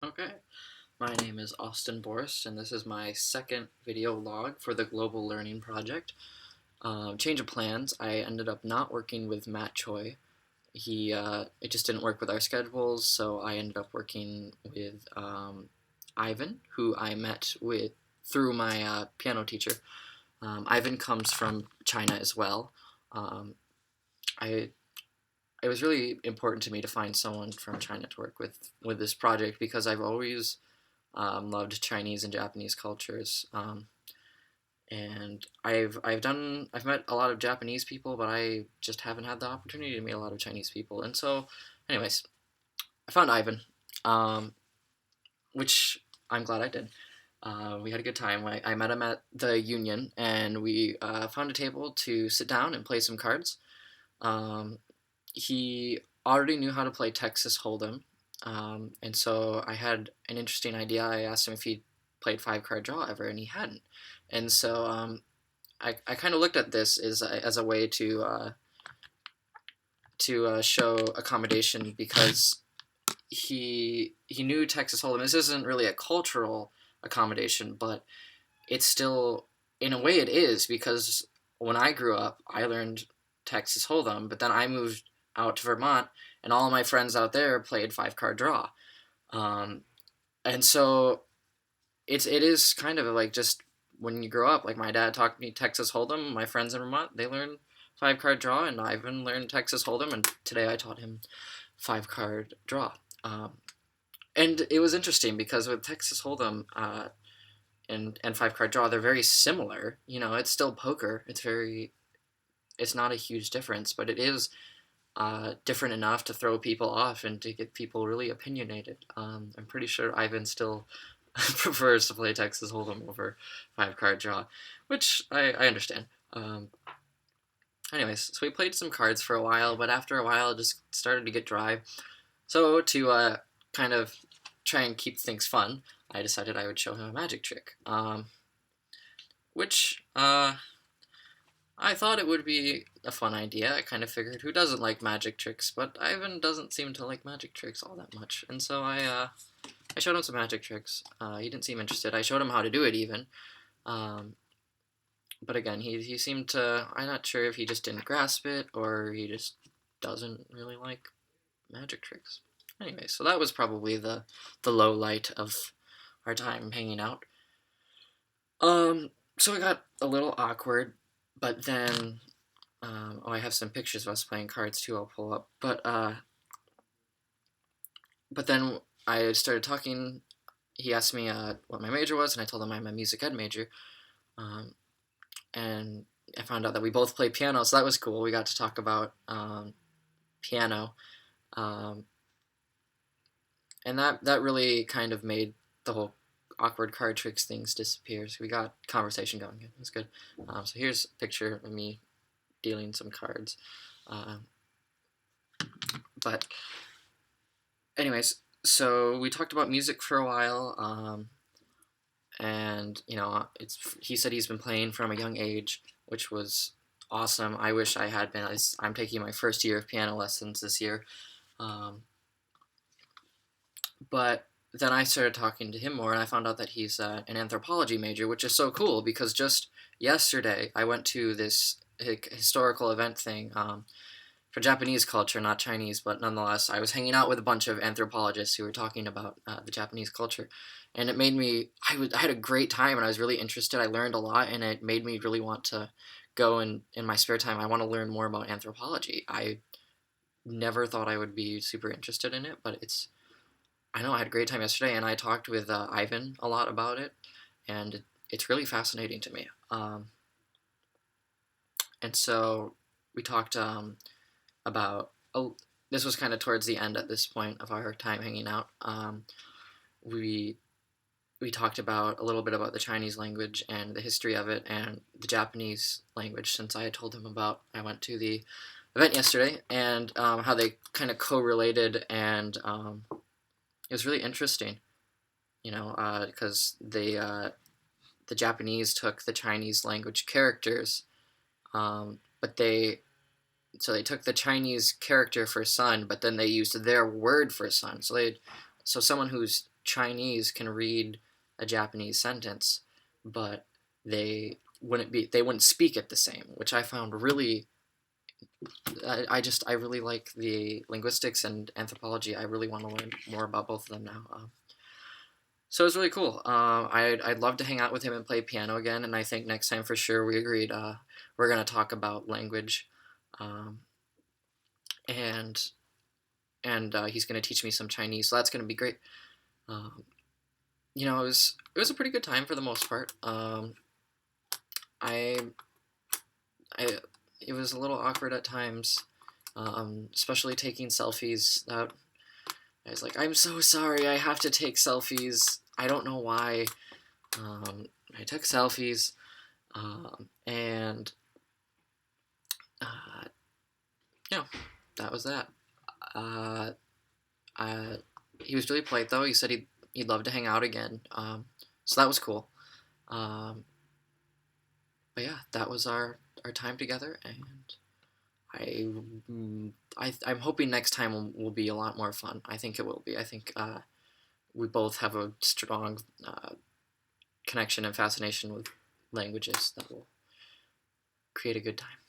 Okay, my name is Austin Borst, and this is my second video log for the Global Learning Project. Change of plans, I ended up not working with Matt Choi. It just didn't work with our schedules, so I ended up working with Ivan, who I met with through my piano teacher. Ivan comes from China as well. Um, I it was really important to me to find someone from China to work with this project because I've always loved Chinese and Japanese cultures. And I've met a lot of Japanese people, but I just haven't had the opportunity to meet a lot of Chinese people. And so, anyways, I found Ivan, um, which I'm glad I did. We had a good time. I met him at the Union, and we found a table to sit down and play some cards. Um, he already knew how to play Texas Hold'em, and so I had an interesting idea. I asked him if he'd played five card draw ever, and he hadn't. And so I kind of looked at this as a way to show accommodation because he knew Texas Hold'em. This isn't really a cultural accommodation, but it's still, in a way, it is because when I grew up, I learned Texas Hold'em, but then I moved out to Vermont, and all of my friends out there played five card draw. Um, and so it is kind of like just when you grow up. Like my dad taught me Texas Hold'em. My friends in Vermont, they learned five card draw, and Ivan learned Texas Hold'em, and today I taught him five card draw. And it was interesting because with Texas Hold'em and five card draw, they're very similar. You know, it's still poker. It's not a huge difference, but it is different enough to throw people off and to get people really opinionated. I'm pretty sure Ivan still prefers to play Texas Hold'em over five card draw, which I understand. Anyways, so we played some cards for a while, but after a while it just started to get dry. So to kind of try and keep things fun, I decided I would show him a magic trick, which I thought it would be a fun idea. I kind of figured who doesn't like magic tricks, but Ivan doesn't seem to like magic tricks all that much, and so I showed him some magic tricks. He didn't seem interested. I showed him how to do it even, um, but again, he seemed to. I'm not sure if he just didn't grasp it or he just doesn't really like magic tricks. Anyway, so that was probably the low light of our time hanging out. So it got a little awkward, but then I have some pictures of us playing cards too. I'll pull up, but then I started talking. He asked me what my major was, and I told him I'm a music ed major. Um, and I found out that we both play piano, so that was cool. We got to talk about piano, um, and that really kind of made the whole awkward card tricks things disappear. So we got conversation going. It was good. So here's a picture of me dealing some cards. But anyways, so we talked about music for a while, and he said he's been playing from a young age, which was awesome. I wish I had been. I'm taking my first year of piano lessons this year, but then I started talking to him more, and I found out that he's an anthropology major, which is so cool because just yesterday I went to this historical event thing for Japanese culture, not Chinese, but nonetheless, I was hanging out with a bunch of anthropologists who were talking about the Japanese culture, and it made me. I had a great time, and I was really interested. I learned a lot, and it made me really want to go in my spare time. I want to learn more about anthropology. I never thought I would be super interested in it, but I know I had a great time yesterday, and I talked with Ivan a lot about it, and it's really fascinating to me. And so we talked about. Oh, this was kind of towards the end at this point of our time hanging out. We we talked about a little bit about the Chinese language and the history of it, and the Japanese language. Since I had told him about, I went to the event yesterday, and how they kind of correlated, and it was really interesting, because the Japanese took the Chinese language characters, but they took the Chinese character for sun, but then they used their word for sun. So someone who's Chinese can read a Japanese sentence, but they wouldn't speak it the same, which I found really. I really like the linguistics and anthropology. I really want to learn more about both of them now. So it was really cool. I'd love to hang out with him and play piano again, and I think next time for sure we agreed we're gonna talk about language, um, and he's gonna teach me some Chinese. So that's gonna be great. Um, it was a pretty good time for the most part. I I it was a little awkward at times, especially taking selfies. That I was like, I'm so sorry, I have to take selfies. I don't know why. I took selfies, and uh, yeah, that was that. Uh, uh, he was really polite though. He said he'd love to hang out again. So that was cool. Um, but yeah, that was our time together, and I, I'm hoping next time will be a lot more fun. I think it will be. I think we both have a strong connection and fascination with languages that will create a good time.